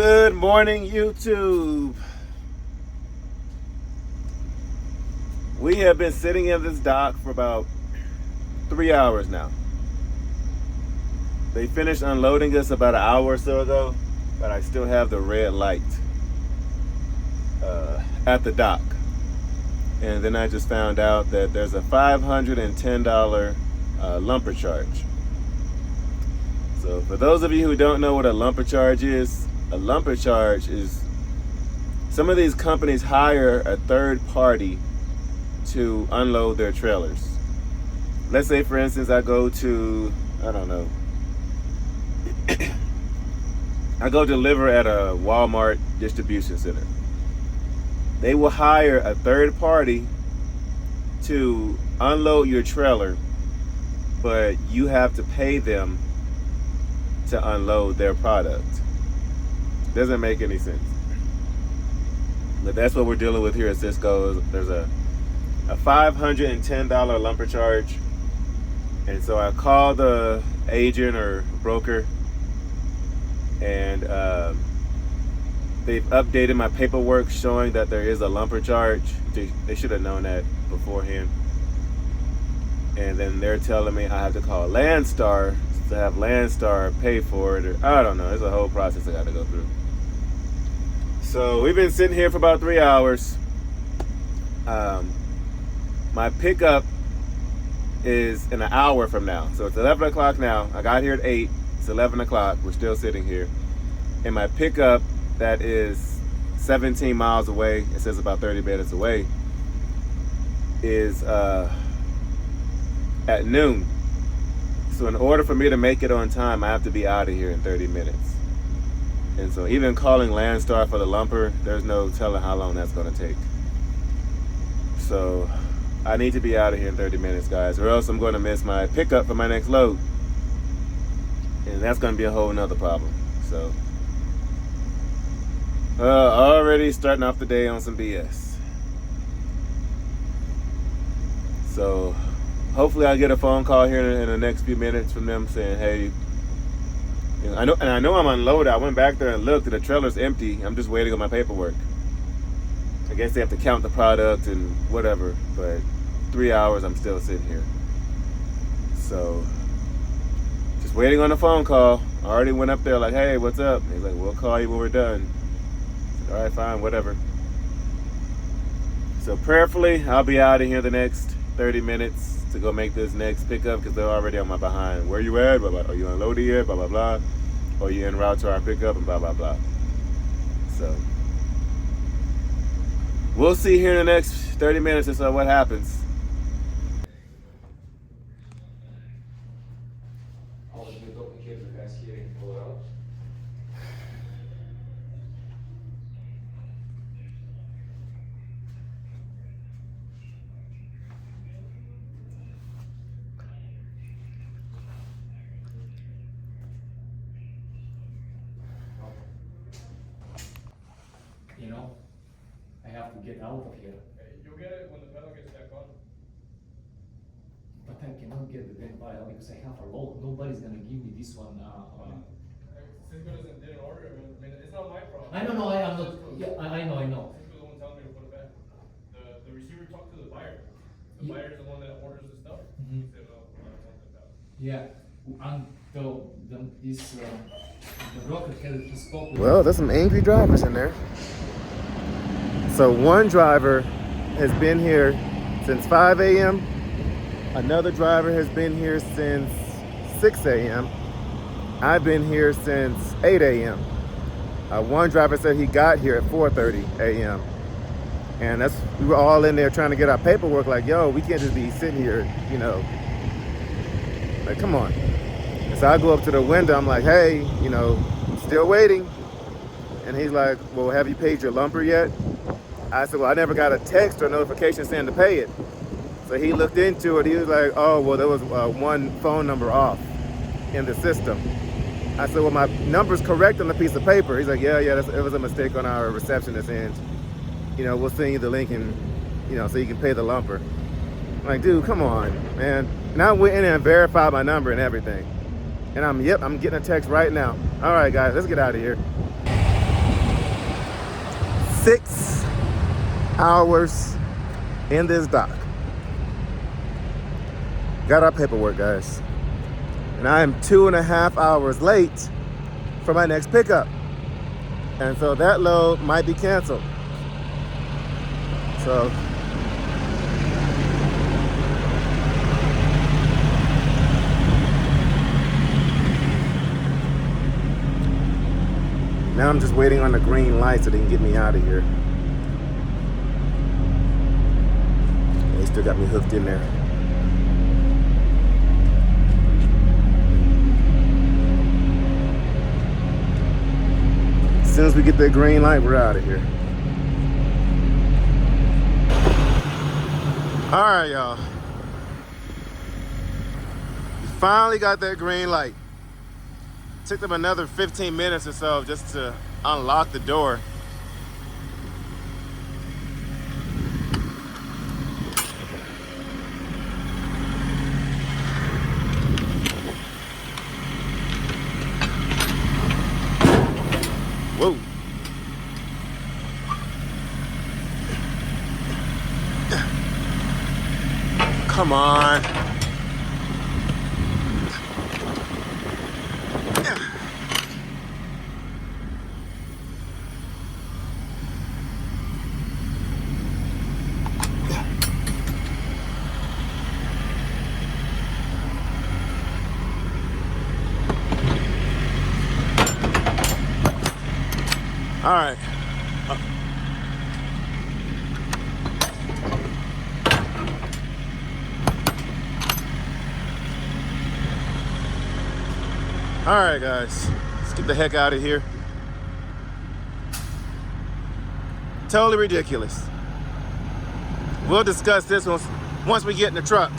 Good morning, YouTube. We have been sitting in this dock for about 3 hours now. They finished unloading us about an hour or so ago, but I still have the red light at the dock. And then I just found out that there's a $510 lumper charge. So for those of you who don't know what a lumper charge is, a lumper charge is some of these companies hire a third party to unload their trailers. Let's say, for instance, I go to, I don't know, I go deliver at a Walmart distribution center. They will hire a third party to unload your trailer, but you have to pay them to unload their product. Doesn't make any sense. But that's what we're dealing with here at Cisco. There's a $510 lumper charge. And so I called the agent or broker, and they've updated my paperwork showing that there is a lumper charge. They should have known that beforehand. And then they're telling me I have to call Landstar to have Landstar pay for it, or I don't know. There's a whole process I got to go through. So we've been sitting here for about 3 hours. My pickup is in an hour from now. So it's 11 o'clock now. I got here at 8. It's 11 o'clock. We're still sitting here. And my pickup, that is 17 miles away, it says about 30 minutes away, is at noon. So in order for me to make it on time, I have to be out of here in 30 minutes. And so even calling Landstar for the lumper, there's no telling how long that's going to take. So I need to be out of here in 30 minutes, guys, or else I'm going to miss my pickup for my next load. And that's going to be a whole nother problem. So already starting off the day on some BS. So hopefully I'll get a phone call here in the next few minutes from them saying, hey, you know, I know I'm unloaded. I went back there and looked, and the trailer's empty. I'm just waiting on my paperwork. I guess they have to count the product and whatever, but 3 hours I'm still sitting here. So just waiting on a phone call. I already went up there like, hey, what's up? And he's like, we'll call you when we're done. I said, all right, fine, whatever. So prayerfully, I'll be out of here the next 30 minutes to go make this next pickup, because they're already on my behind. Where you at? Blah, blah. Are you unloaded yet? Blah, blah, blah. Or you en route to our pickup, and blah, blah, blah. So we'll see here in the next 30 minutes or so what happens. You know, I have to get out of here. You'll get it when the pedal gets back on. But I cannot get the big file because I have a load. Nobody's gonna give me this one. Cisco didn't order it. I mean, it's not my problem. I don't know. I am not. Yeah, I know. Cisco's the one telling me to put it back. The receiver talked to the buyer. The Yeah. buyer's the one that orders the stuff. Mhm. He said, "Oh, I don't want that." Yeah, and the broker he spoke with. Well, there's some angry drivers in there. So one driver has been here since 5 a.m. Another driver has been here since 6 a.m. I've been here since 8 a.m. One driver said he got here at 4:30 a.m. And we were all in there trying to get our paperwork, like, yo, we can't just be sitting here, you know. Like, come on. And so I go up to the window, I'm like, hey, you know, still waiting. And he's like, well, have you paid your lumper yet? I said, well, I never got a text or notification saying to pay it. So he looked into it. He was like, oh, well, there was one phone number off in the system. I said, well, my number's correct on the piece of paper. He's like, yeah, it was a mistake on our receptionist end. You know, we'll send you the link, and, you know, so you can pay the lumper. I'm like, dude, come on, man. And I went in and verified my number and everything. And I'm getting a text right now. All right, guys, let's get out of here. 6 hours in this dock. Got our paperwork, guys. And I am 2.5 hours late for my next pickup. And so that load might be canceled. So now I'm just waiting on the green light so they can get me out of here. They still got me hooked in there. As soon as we get that green light, we're out of here. All right, y'all. We finally got that green light. Took them another 15 minutes or so just to unlock the door. Whoa. Come on. All right. All right, guys. Let's get the heck out of here. Totally ridiculous. We'll discuss this once we get in the truck.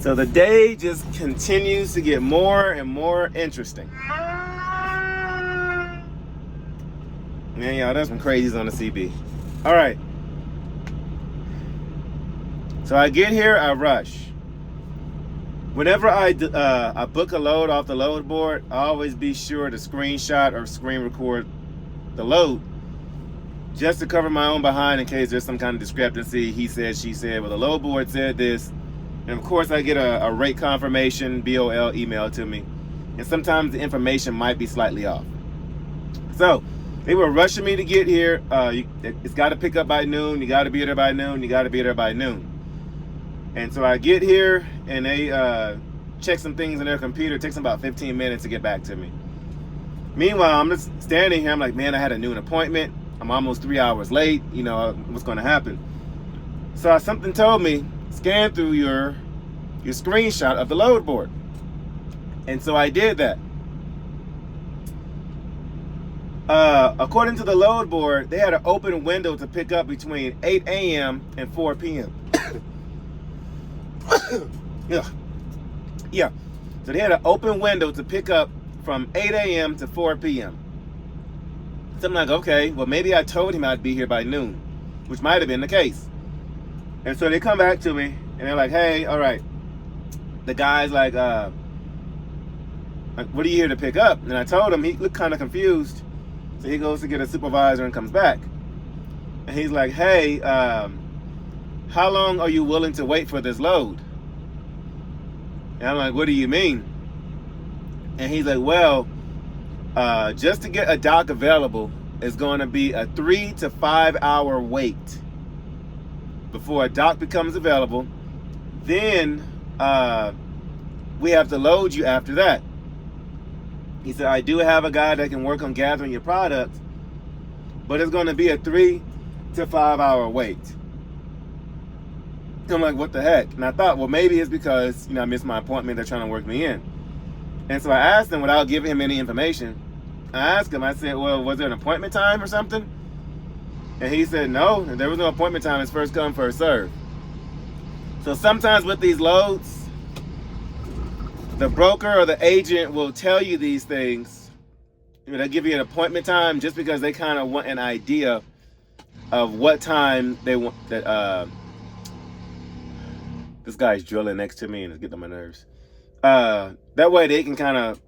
So the day just continues to get more and more interesting. Man, y'all, there's some crazies on the CB. All right. So I get here, I rush. Whenever I book a load off the load board, I always be sure to screenshot or screen record the load just to cover my own behind in case there's some kind of discrepancy. He said, she said, well, the load board said this. And of course, I get a rate confirmation, BOL, email to me. And sometimes the information might be slightly off. So they were rushing me to get here. It's got to pick up by noon. You got to be there by noon. You got to be there by noon. And so I get here and they check some things in their computer. It takes them about 15 minutes to get back to me. Meanwhile, I'm just standing here. I'm like, man, I had a noon appointment. I'm almost 3 hours late. You know, what's going to happen? So something told me, scan through your screenshot of the load board. And so I did that. According to the load board, they had an open window to pick up between 8 a.m. and 4 p.m. Yeah. So they had an open window to pick up from 8 a.m. to 4 p.m. So I'm like, okay, well, maybe I told him I'd be here by noon, which might have been the case. And so they come back to me and they're like, hey, all right. The guy's like, what are you here to pick up? And I told him, he looked kind of confused. So he goes to get a supervisor and comes back. And he's like, hey, how long are you willing to wait for this load? And I'm like, what do you mean? And he's like, well, just to get a dock available is going to be a 3 to 5 hour wait before a dock becomes available. Then we have to load you after that. He said, I do have a guy that can work on gathering your product, but it's going to be a 3 to 5 hour wait. I'm like, what the heck? And I thought, well, maybe it's because, I missed my appointment. They're trying to work me in. And so I asked him without giving him any information. I asked him, I said, well, was there an appointment time or something? And he said, no, there was no appointment time. It's first come, first serve. So sometimes with these loads, the broker or the agent will tell you these things. They'll give you an appointment time just because they kind of want an idea of what time they want that. This guy's drilling next to me and it's getting on my nerves. That way they can kind of,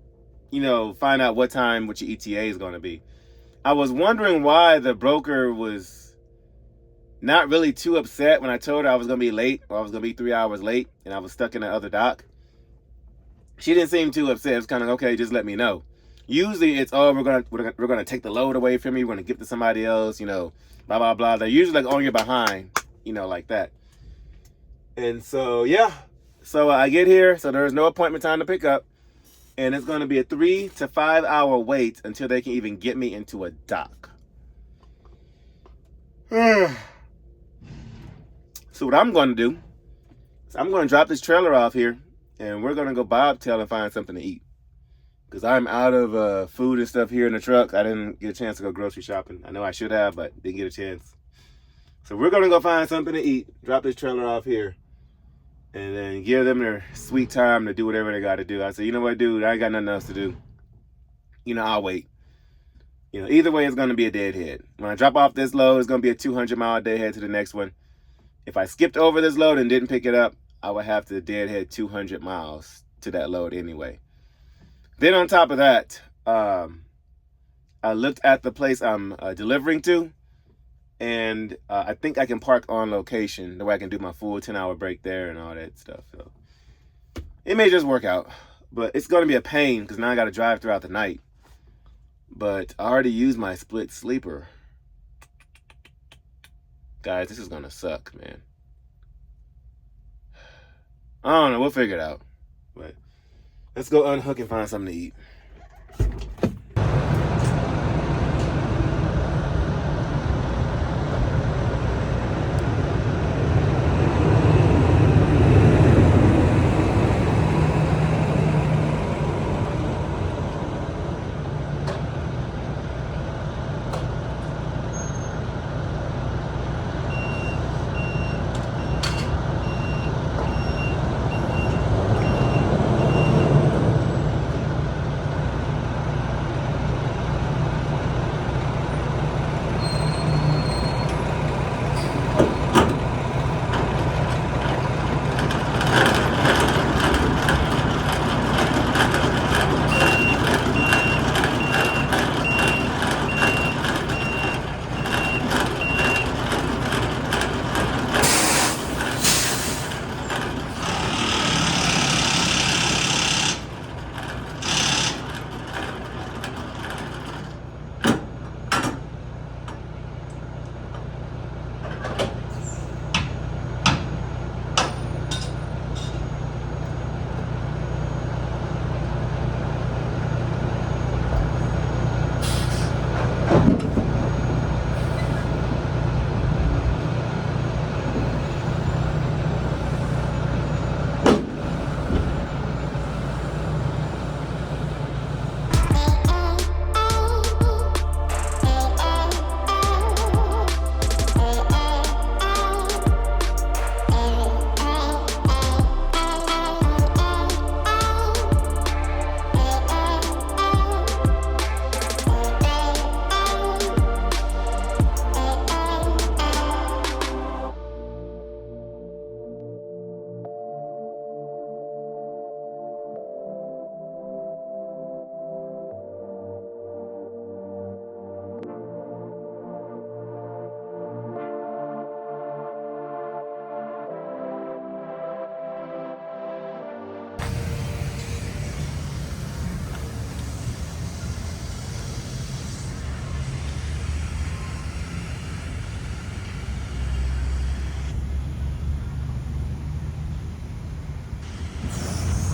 find out what time what your ETA is going to be. I was wondering why the broker was not really too upset when I told her I was going to be late, or I was going to be 3 hours late and I was stuck in the other dock. She didn't seem too upset. It was kind of, okay, just let me know. Usually it's, oh, we're gonna take the load away from you. We're going to give it to somebody else, blah, blah, blah. They're usually like on your behind, like that. And so, yeah. So I get here. So there's no appointment time to pick up. And it's going to be a 3 to 5 hour wait until they can even get me into a dock. So what I'm going to do is I'm going to drop this trailer off here. And we're going to go bobtail and find something to eat. Because I'm out of food and stuff here in the truck. I didn't get a chance to go grocery shopping. I know I should have, but didn't get a chance. So we're going to go find something to eat. Drop this trailer off here. And then give them their sweet time to do whatever they got to do. I said, you know what, dude? I ain't got nothing else to do. I'll wait. Either way, it's going to be a deadhead. When I drop off this load, it's going to be a 200-mile deadhead to the next one. If I skipped over this load and didn't pick it up, I would have to deadhead 200 miles to that load anyway. Then on top of that, I looked at the place I'm delivering to, and I think I can park on location. The way I can do my full 10-hour break there and all that stuff. So it may just work out, but it's going to be a pain because now I got to drive throughout the night. But I already used my split sleeper. Guys, this is going to suck, man. I don't know. We'll figure it out. But let's go unhook and find something to eat.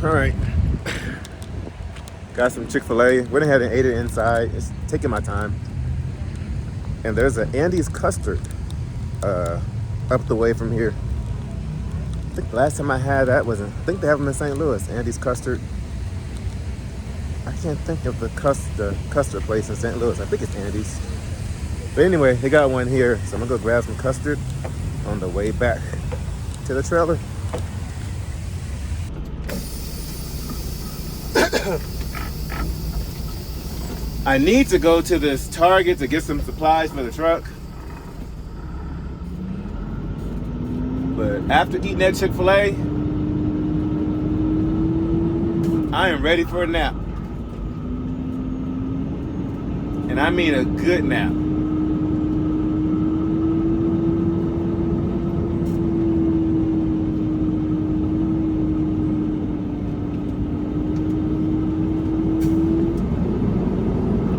All right. Got some Chick-fil-A. Went ahead and ate it inside. It's taking my time. And there's an Andy's custard up the way from here. I think the last time I had that was I think they have them in St. Louis. Andy's custard. I can't think of the custard place in St. Louis. I think it's Andy's. But anyway, they got one here. So I'm gonna go grab some custard on the way back to the trailer. I need to go to this Target to get some supplies for the truck. But after eating that Chick-fil-A, I am ready for a nap. And I mean a good nap.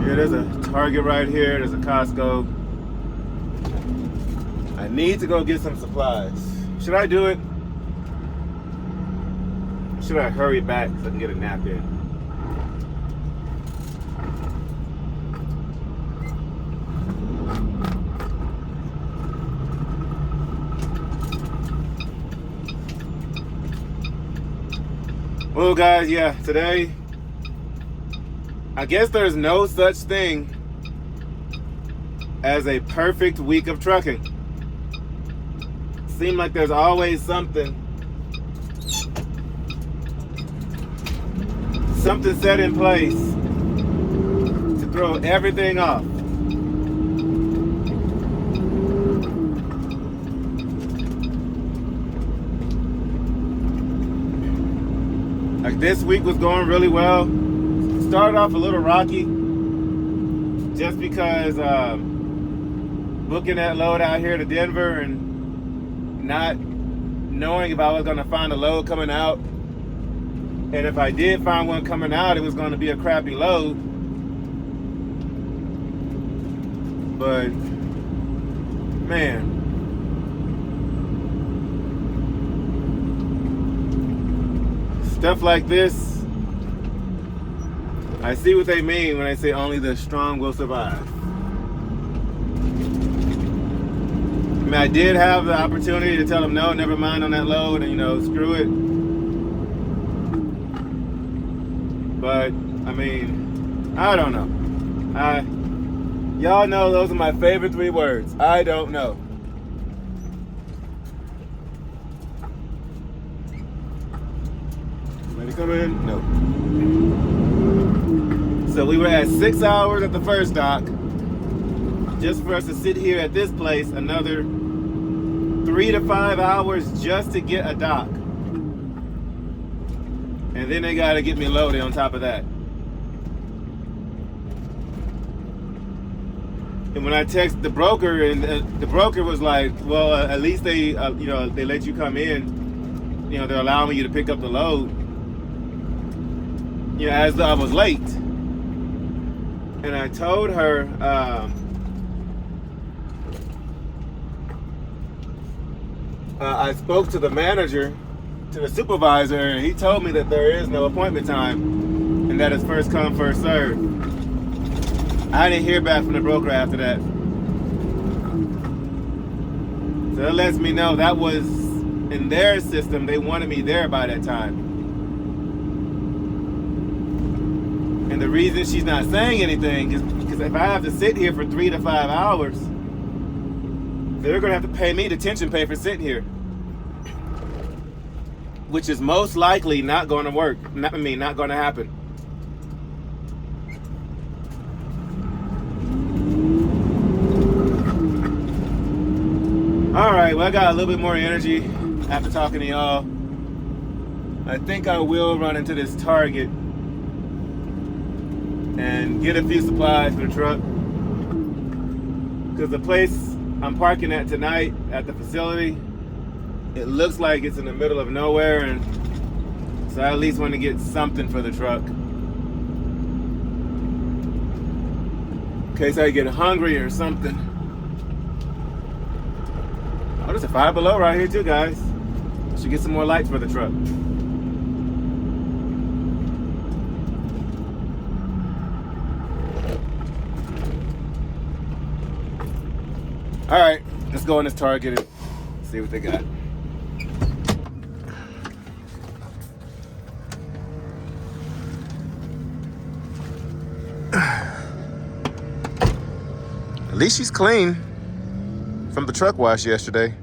There's a Target right here. There's a Costco. I need to go get some supplies. Should I do it? Should I hurry back so I can get a nap in? Well, guys, yeah, today, I guess there's no such thing as a perfect week of trucking. Seems like there's always something set in place to throw everything off. Like this week was going really well. Started off a little rocky just because booking that load out here to Denver and not knowing if I was going to find a load coming out, and if I did find one coming out, it was going to be a crappy load. But man, stuff like this, I see what they mean when they say only the strong will survive. I mean, I did have the opportunity to tell them no, never mind on that load, and screw it. But I mean, I don't know. Y'all know those are my favorite 3 words. I don't know. Ready to come in? No. So we were at 6 hours at the first dock, just for us to sit here at this place another 3 to 5 hours just to get a dock. And then they gotta get me loaded on top of that. And when I text the broker, and the broker was like, well, at least they they let you come in, they're allowing you to pick up the load, as though I was late. And I told her, I spoke to the manager, to the supervisor, and he told me that there is no appointment time and that it's first come, first serve. I didn't hear back from the broker after that. So that lets me know that was in their system. They wanted me there by that time. And the reason she's not saying anything is because if I have to sit here for 3 to 5 hours, they're gonna have to pay me detention pay for sitting here, which is most likely not going to work. Not going to happen. All right, well, I got a little bit more energy after talking to y'all. I think I will run into this Target and get a few supplies for the truck, because the place I'm parking at tonight at the facility, it looks like it's in the middle of nowhere, and so I at least want to get something for the truck in case I get hungry or something. Oh, there's a Five Below right here too, guys. Should get some more lights for the truck. All right, let's go in this Target and see what they got. At least she's clean from the truck wash yesterday.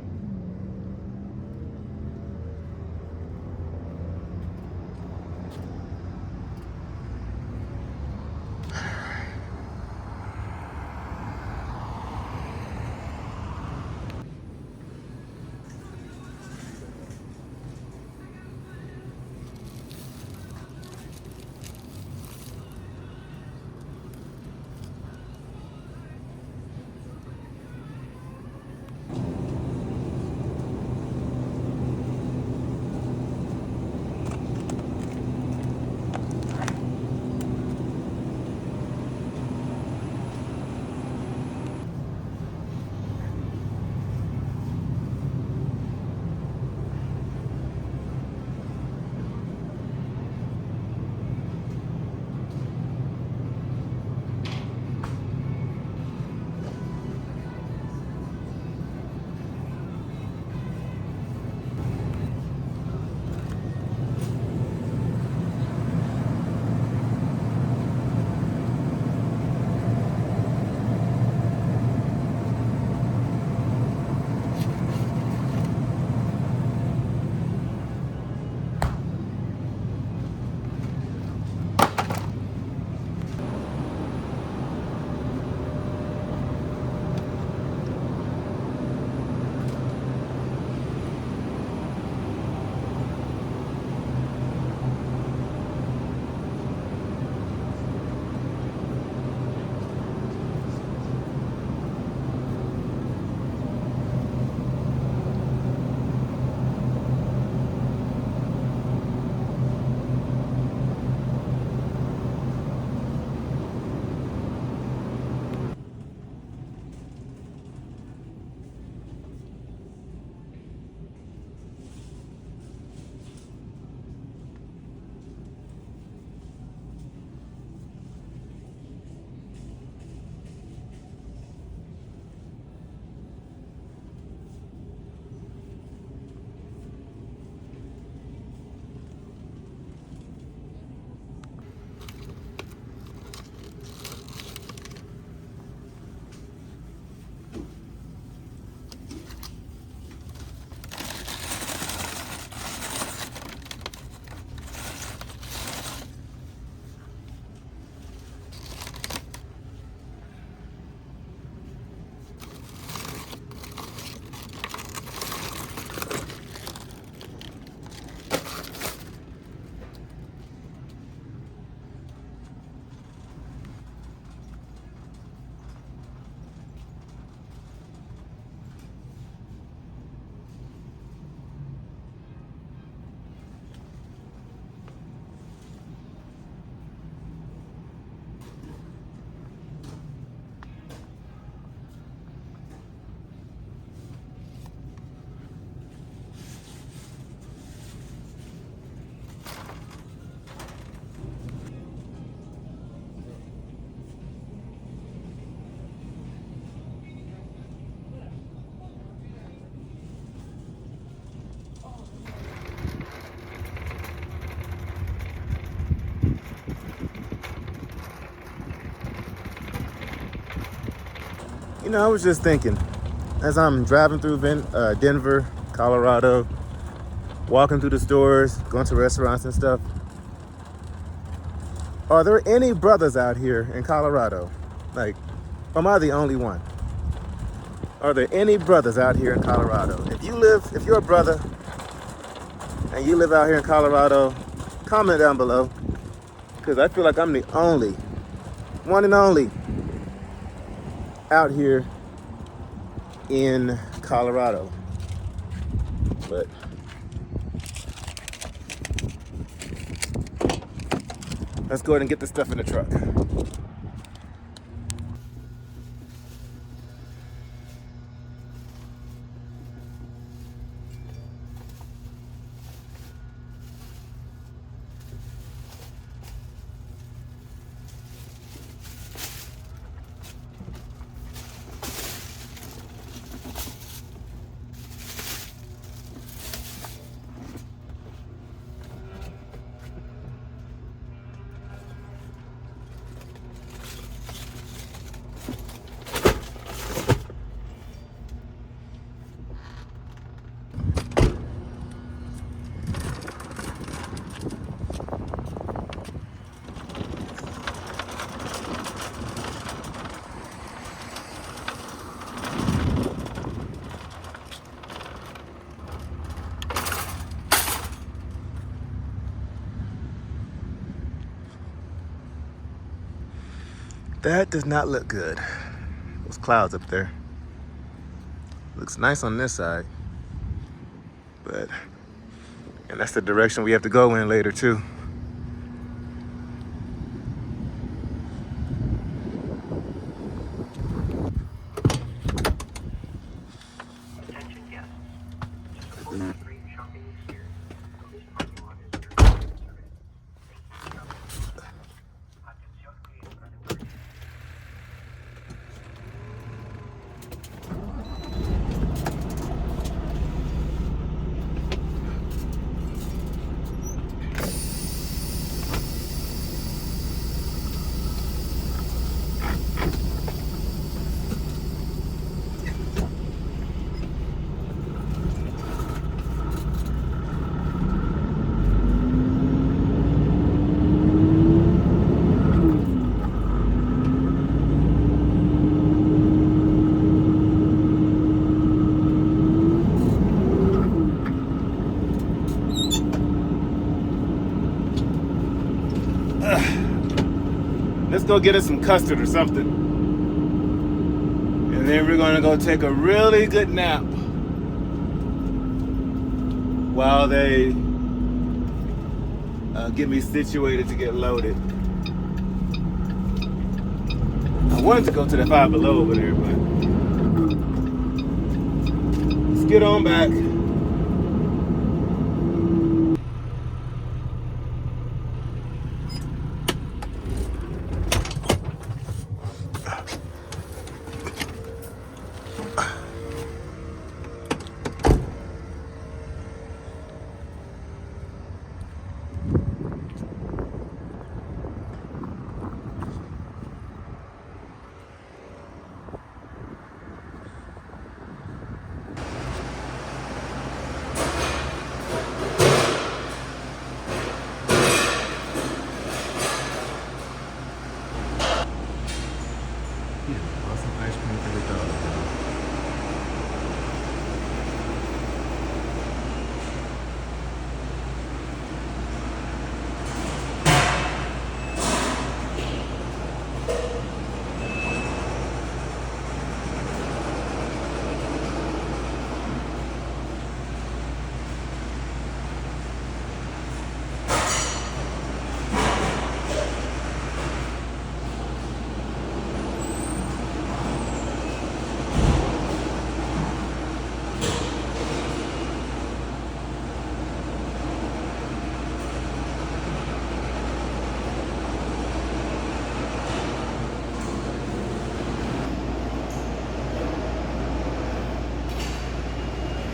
You know, I was just thinking, as I'm driving through Denver, Colorado, walking through the stores, going to restaurants and stuff, are there any brothers out here in Colorado? Like, am I the only one? Are there any brothers out here in Colorado? If you're a brother and you live out here in Colorado, comment down below, because I feel like I'm the only, one and only, out here in Colorado. But let's go ahead and get this stuff in the truck. That does not look good. Those clouds up there. Looks nice on this side. But, and that's the direction we have to go in later too. Attention guests. Support free shopping experience. This parking lot is your service. Attention please. Let's go get us some custard or something. And then we're gonna go take a really good nap while they get me situated to get loaded. I wanted to go to the Five Below over there, but let's get on back.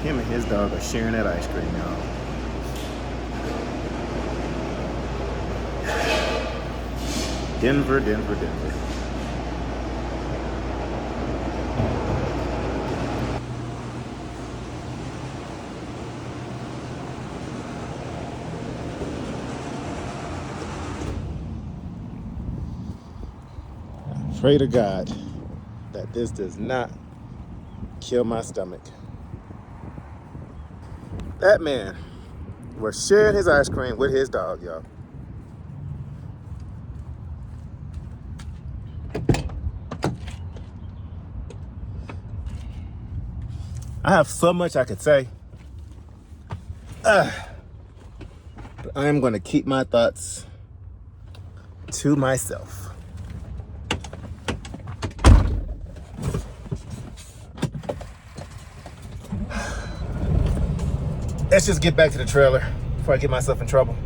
Him and his dog are sharing that ice cream, y'all. Denver, Denver, Denver. Pray to God that this does not kill my stomach. That man was sharing his ice cream with his dog, y'all. I have so much I could say. But I am going to keep my thoughts to myself. Let's just get back to the trailer before I get myself in trouble.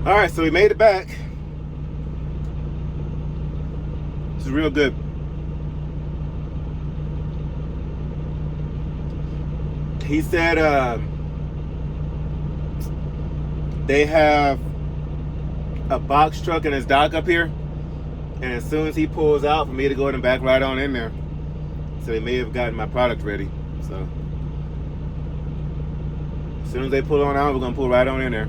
All right, so we made it back. This is real good. He said they have a box truck in his dock up here, and as soon as he pulls out, for me to go ahead and back right on in there. So he may have gotten my product ready. So As soon as they pull on out, we're gonna pull right on in there.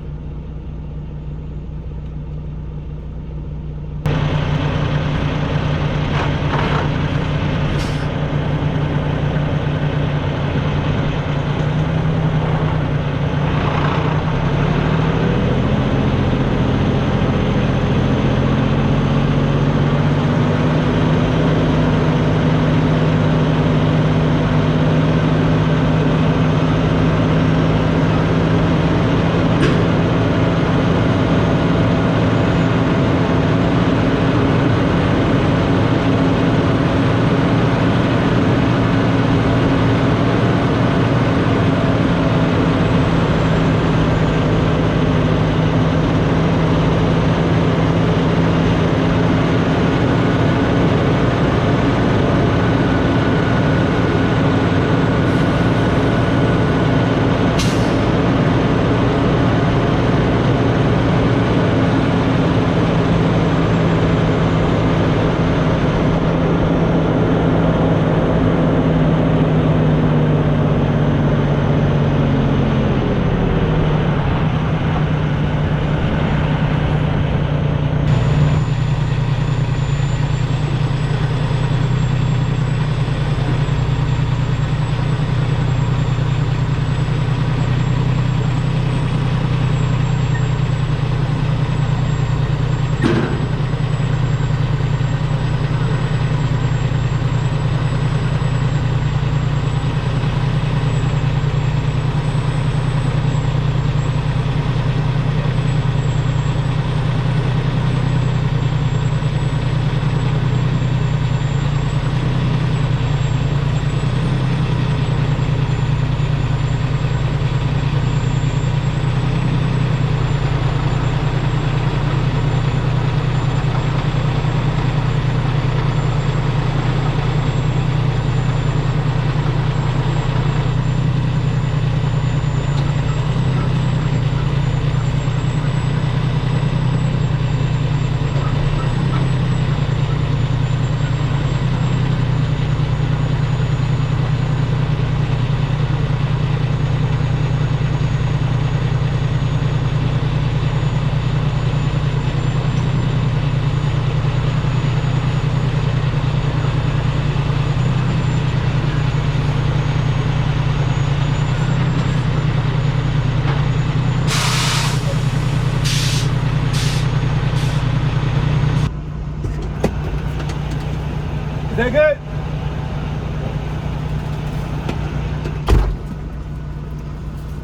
Is that good?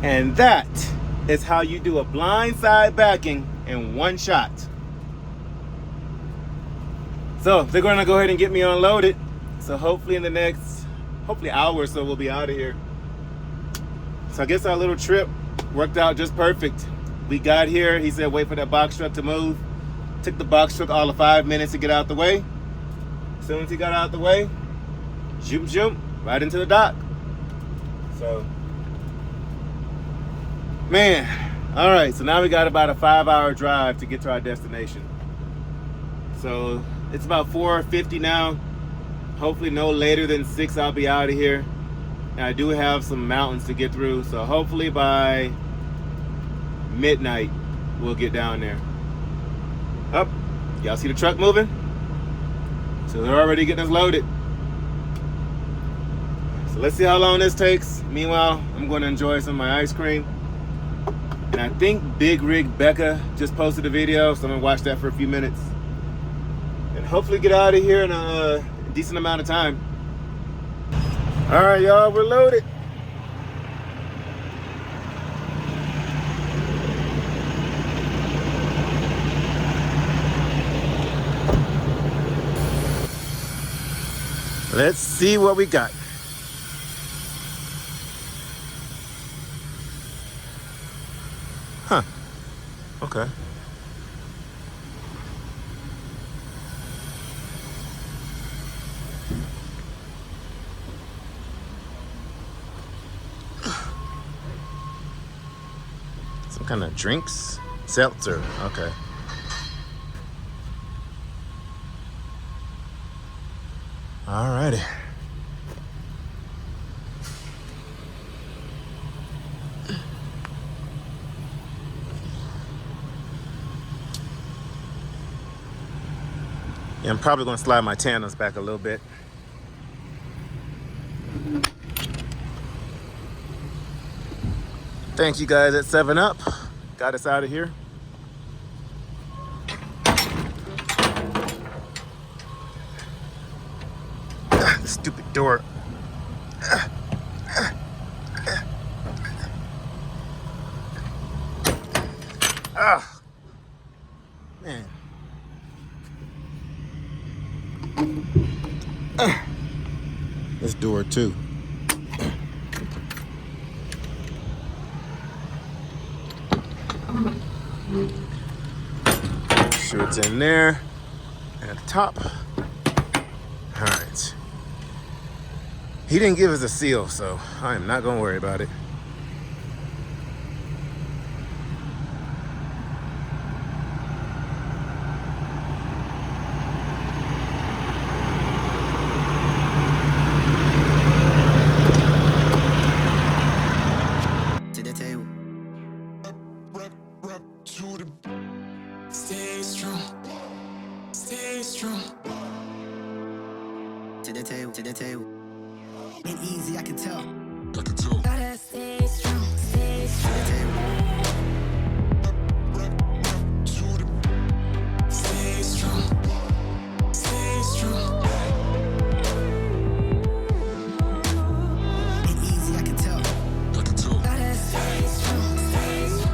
And that is how you do a blind side backing in one shot. So they're gonna go ahead and get me unloaded. So hopefully in the next, hour or so we'll be out of here. So I guess our little trip worked out just perfect. We got here, he said wait for that box truck to move. Took the box truck all of 5 minutes to get out the way. As soon as he got out the way, zoom, zoom, right into the dock. So, man, all right, so now we got about a 5-hour drive to get to our destination. So it's about 4:50 now. Hopefully no later than 6 I'll be out of here. And I do have some mountains to get through, so hopefully by midnight we'll get down there. Up, y'all see the truck moving? So they're already getting us loaded. So let's see how long this takes. Meanwhile, I'm going to enjoy some of my ice cream. And I think Big Rig Becca just posted a video, so I'm going to watch that for a few minutes. And hopefully get out of here in a decent amount of time. All right, y'all, we're loaded. Let's see what we got. Huh. Okay. Some kind of drinks? Seltzer. Okay. Alrighty. Yeah, I'm probably gonna slide my tandems back a little bit. Thank you guys at 7-Up. Got us out of here. The stupid door. Ah, man. This door too. Sure it's in there and at the top. All right. He didn't give us a seal, so I am not gonna worry about it. Stay strong, stay strong. To the table, to the table. Ain't easy, I can tell. Gotta stay strong, stay strong. To the table. Stay strong, stay strong. Ain't easy, I can tell. Gotta stay strong, stay strong.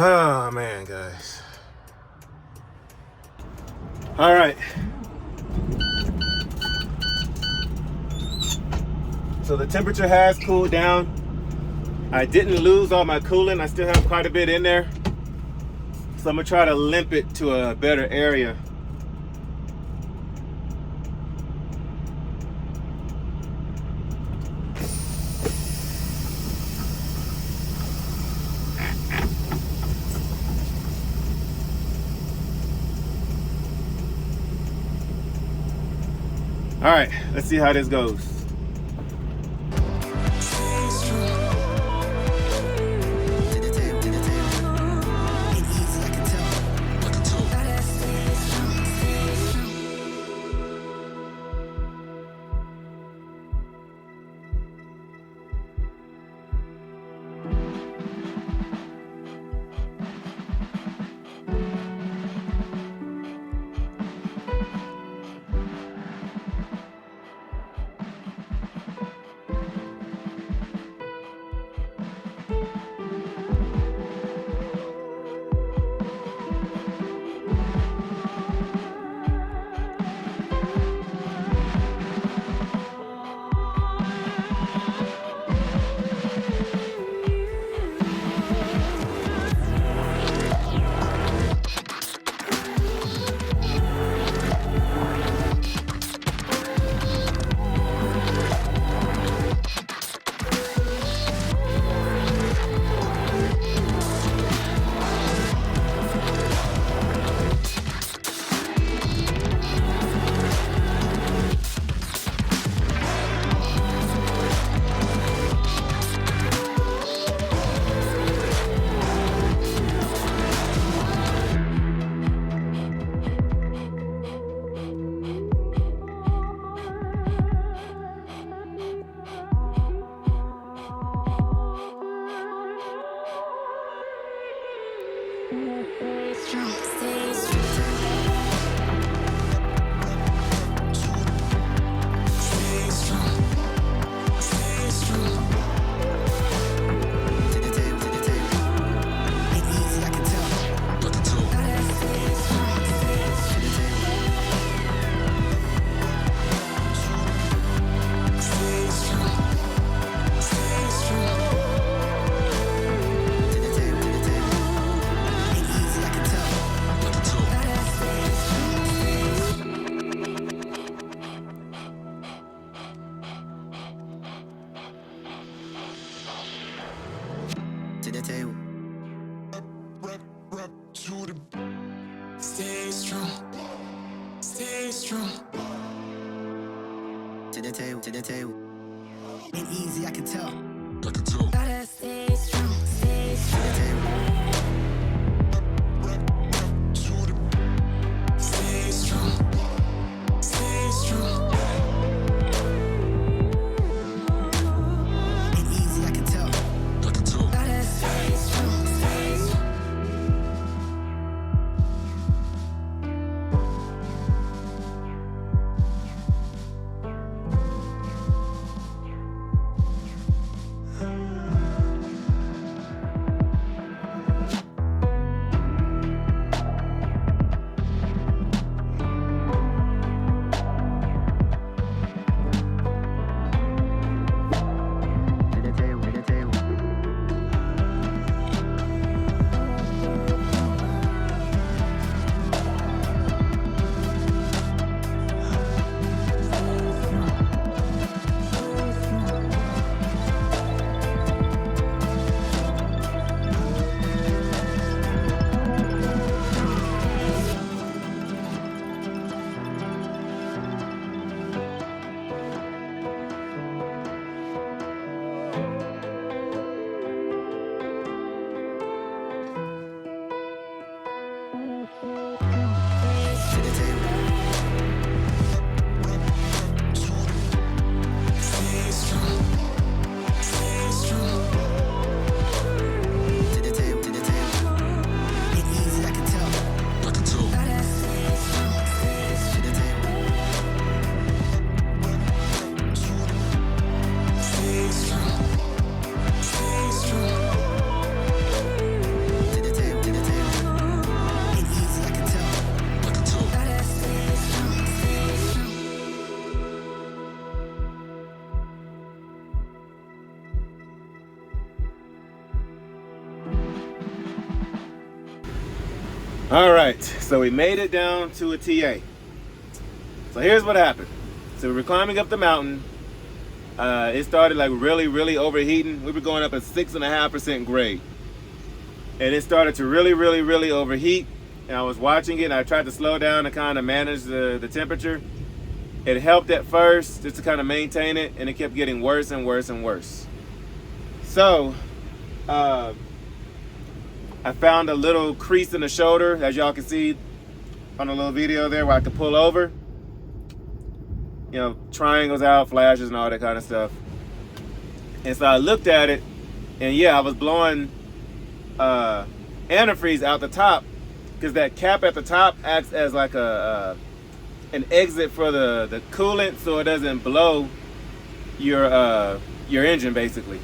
Oh man, guys. All right. So the temperature has cooled down. I didn't lose all my coolant. I still have quite a bit in there. So I'm gonna try to limp it to a better area. All right, let's see how this goes. Stay strong, stay strong. To the table, to the table. Ain't easy, I can tell. I can tell. Gotta stay strong, stay strong. To the table. Stay strong, stay strong. Ain't easy, I can tell. I can tell. Gotta stay strong, stay strong. All right, so we made it down to a TA. So here's what happened. So we were climbing up the mountain. It started like really overheating. We were going up a 6.5% grade. And it started to really overheat. And I was watching it and I tried to slow down to kind of manage the temperature. It helped at first just to kind of maintain it, and it kept getting worse and worse and worse. So, I found a little crease in the shoulder, as y'all can see on a little video there, where I could pull over. You know, triangles out, flashes, and all that kind of stuff. And so I looked at it, and yeah, I was blowing antifreeze out the top, because that cap at the top acts as like an exit for the coolant, so it doesn't blow your engine basically.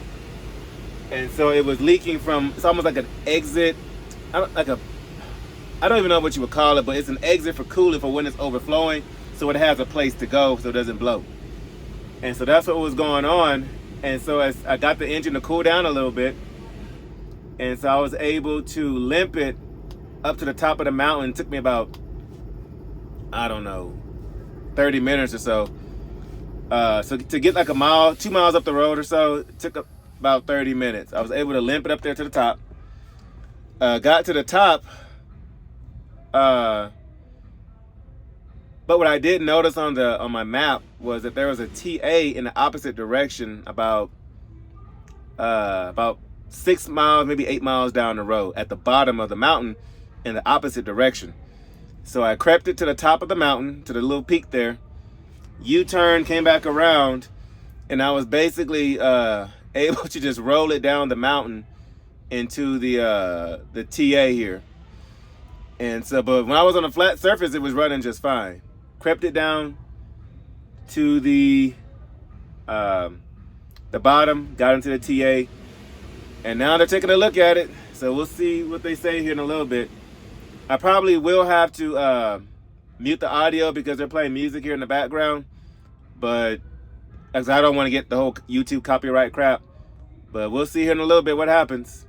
And so it was leaking from, it's almost like an exit, I don't even know what you would call it, but it's an exit for coolant for when it's overflowing, so it has a place to go so it doesn't blow. And so that's what was going on. And so as I got the engine to cool down a little bit, and so I was able to limp it up to the top of the mountain. It took me about, I don't know, 30 minutes or so. So to get like a mile, 2 miles up the road or so, it took about 30 minutes. I was able to limp it up there to the top. Got to the top. But what I did notice on my map was that there was a TA in the opposite direction, about 6 miles, maybe 8 miles down the road, at the bottom of the mountain in the opposite direction. So I crept it to the top of the mountain, to the little peak there, U-turned, came back around, and I was basically able to just roll it down the mountain into the TA here. And so, but when I was on a flat surface, it was running just fine. Crept it down to the bottom, got into the TA, and now they're taking a look at it. So we'll see what they say here in a little bit. I probably will have to mute the audio because they're playing music here in the background, but as I don't want to get the whole YouTube copyright crap. But we'll see here in a little bit what happens.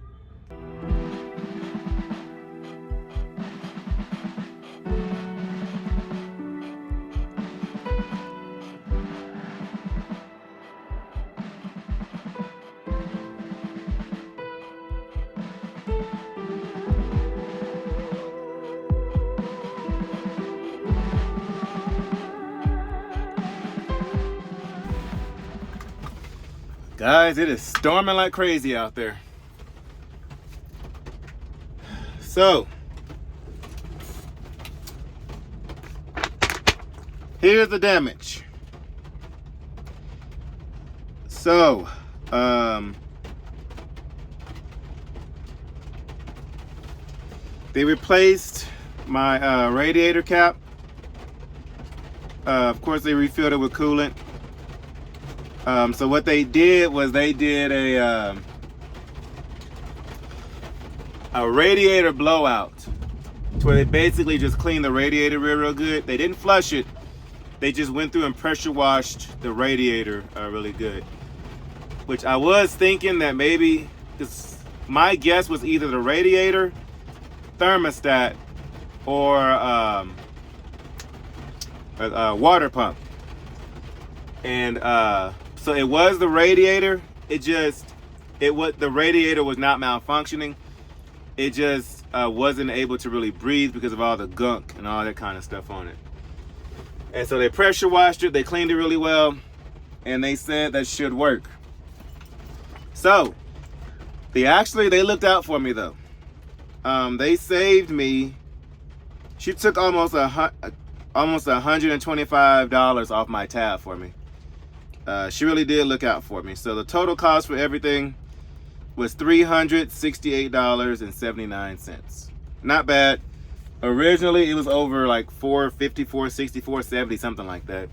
Guys, it is storming like crazy out there. So, here's the damage. So, they replaced my radiator cap. Of course, they refilled it with coolant. So what they did was they did a radiator blowout, where they basically just cleaned the radiator real good. They didn't flush it. They just went through and pressure washed the radiator really good. Which I was thinking that maybe, because my guess was either the radiator, thermostat, or a water pump. And so it was the radiator. The radiator was not malfunctioning. It just wasn't able to really breathe because of all the gunk and all that kind of stuff on it. And so they pressure washed it, they cleaned it really well, and they said that should work. So they looked out for me though. They saved me. She took almost $125 off my tab for me. She really did look out for me. So the total cost for everything was $368.79. Not bad. Originally it was over like $450, $460, $470, something like that.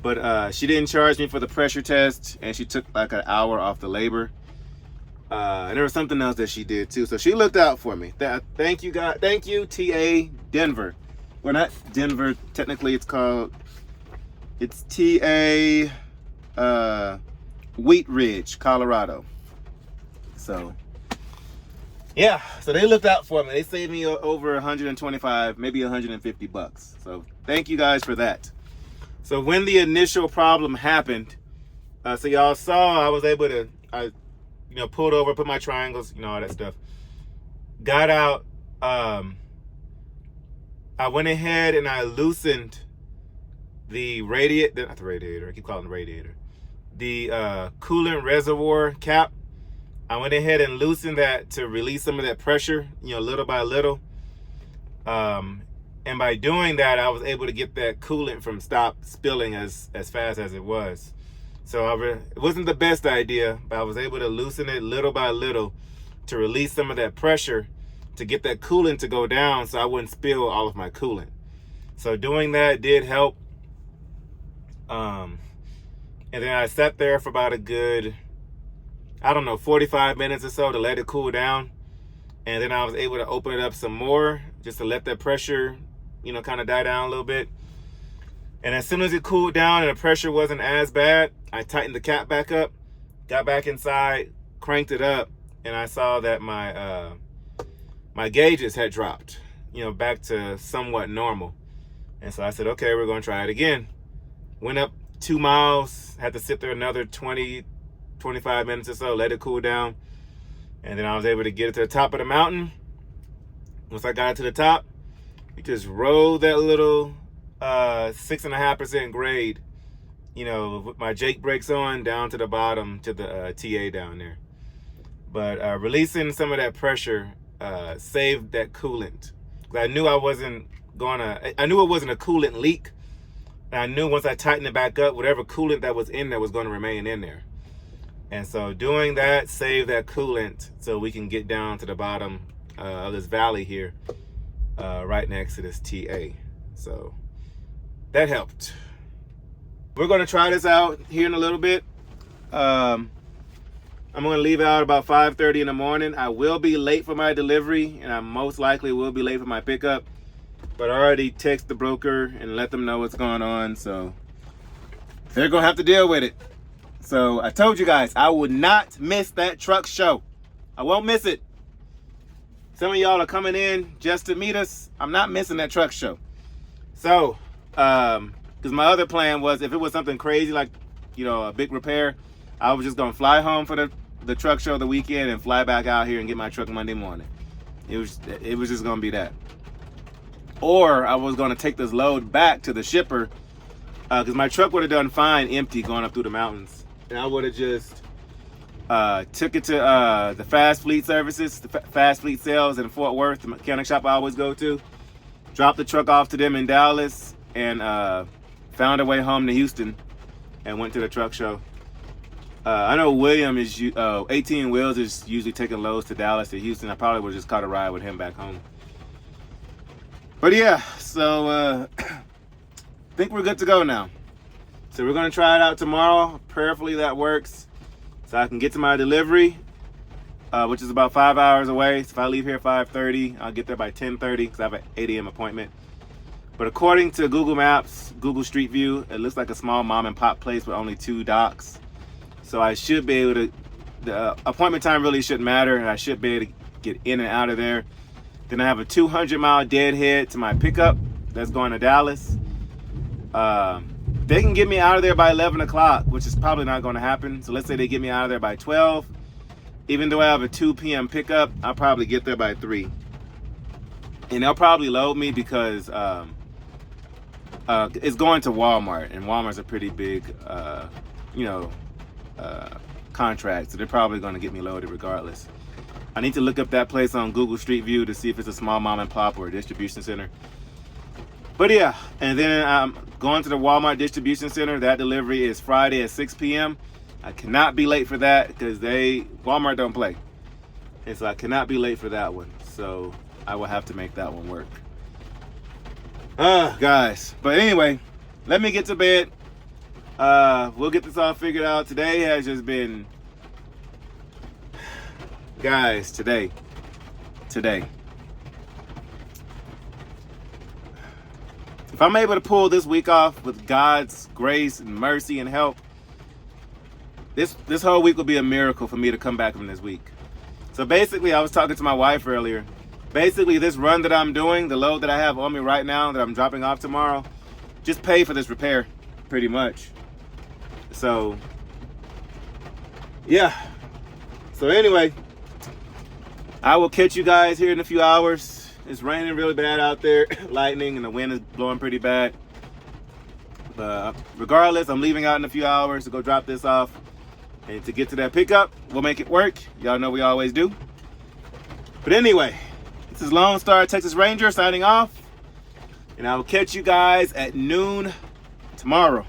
But she didn't charge me for the pressure test, and she took like an hour off the labor. And there was something else that she did too. So she looked out for me. Thank you, guys. Thank you, TA Denver. Well, not Denver. Technically, it's TA Wheat Ridge, Colorado. So yeah, so they looked out for me. They saved me over 125, maybe 150 bucks. So thank you guys for that. So when the initial problem happened, so y'all saw I was able to, pulled over, put my triangles, all that stuff. Got out. I went ahead and I loosened the radiator, not the radiator, I keep calling it the radiator. The coolant reservoir cap. I went ahead and loosened that to release some of that pressure, little by little. And by doing that, I was able to get that coolant from stop spilling as fast as it was. So it wasn't the best idea, but I was able to loosen it little by little to release some of that pressure to get that coolant to go down so I wouldn't spill all of my coolant. So doing that did help. And then I sat there for about a good, 45 minutes or so to let it cool down. And then I was able to open it up some more just to let that pressure, kind of die down a little bit. And as soon as it cooled down and the pressure wasn't as bad, I tightened the cap back up, got back inside, cranked it up, and I saw that my gauges had dropped, back to somewhat normal. And so I said, okay, we're going to try it again. Went up 2 miles, had to sit there another 20, 25 minutes or so, let it cool down. And then I was able to get it to the top of the mountain. Once I got it to the top, we just rode that little 6.5% grade, with my Jake brakes on down to the bottom to the TA down there. But releasing some of that pressure saved that coolant. I knew it wasn't a coolant leak. And I knew once I tightened it back up, whatever coolant that was in there was going to remain in there. And so doing that saved that coolant so we can get down to the bottom of this valley here, right next to this TA. So that helped. We're going to try this out here in a little bit. I'm going to leave out about 5:30 in the morning. I will be late for my delivery, and I most likely will be late for my pickup. But I already texted the broker and let them know what's going on, so they're going to have to deal with it. So I told you guys, I would not miss that truck show. I won't miss it. Some of y'all are coming in just to meet us. I'm not missing that truck show. So, because my other plan was if it was something crazy like, a big repair, I was just going to fly home for the truck show the weekend and fly back out here and get my truck Monday morning. It was just going to be that. Or I was going to take this load back to the shipper because my truck would have done fine empty going up through the mountains. And I would have just took it to the Fast Fleet Services, the Fast Fleet Sales in Fort Worth, the mechanic shop I always go to. Dropped the truck off to them in Dallas and found a way home to Houston and went to the truck show. I know William is 18 Wheels is usually taking loads to Dallas to Houston. I probably would have just caught a ride with him back home. But yeah, so I think we're good to go now. So we're going to try it out tomorrow. Prayerfully that works so I can get to my delivery, which is about 5 hours away. So if I leave here at 5:30, I'll get there by 10:30 because I have an 8 a.m. appointment. But according to Google Maps, Google Street View, it looks like a small mom and pop place with only 2 docks. So I should be able to, the appointment time really shouldn't matter, and I should be able to get in and out of there. Then I have a 200-mile deadhead to my pickup that's going to Dallas. They can get me out of there by 11 o'clock, which is probably not going to happen. So let's say they get me out of there by 12. Even though I have a 2 p.m. pickup, I'll probably get there by 3. And they'll probably load me because it's going to Walmart, and Walmart's a pretty big, contract. So they're probably going to get me loaded regardless. I need to look up that place on Google Street View to see if it's a small mom and pop or a distribution center. But yeah, and then I'm going to the Walmart distribution center. That delivery is Friday at 6 p.m. I cannot be late for that because Walmart don't play. And so I cannot be late for that one. So I will have to make that one work. Guys. But anyway, let me get to bed. We'll get this all figured out. Today has just been, guys, today. If I'm able to pull this week off with God's grace and mercy and help, this whole week will be a miracle for me to come back from this week. So So basically, I was talking to my wife earlier. Basically, this run that I'm doing, the load that I have on me right now that I'm dropping off tomorrow, just pay for this repair, pretty much. So, yeah. So anyway, I will catch you guys here in a few hours. It's raining really bad out there, lightning, and the wind is blowing pretty bad. But regardless, I'm leaving out in a few hours to go drop this off. And to get to that pickup, we'll make it work. Y'all know we always do. But anyway, this is Lone Star Texas Ranger signing off. And I will catch you guys at noon tomorrow.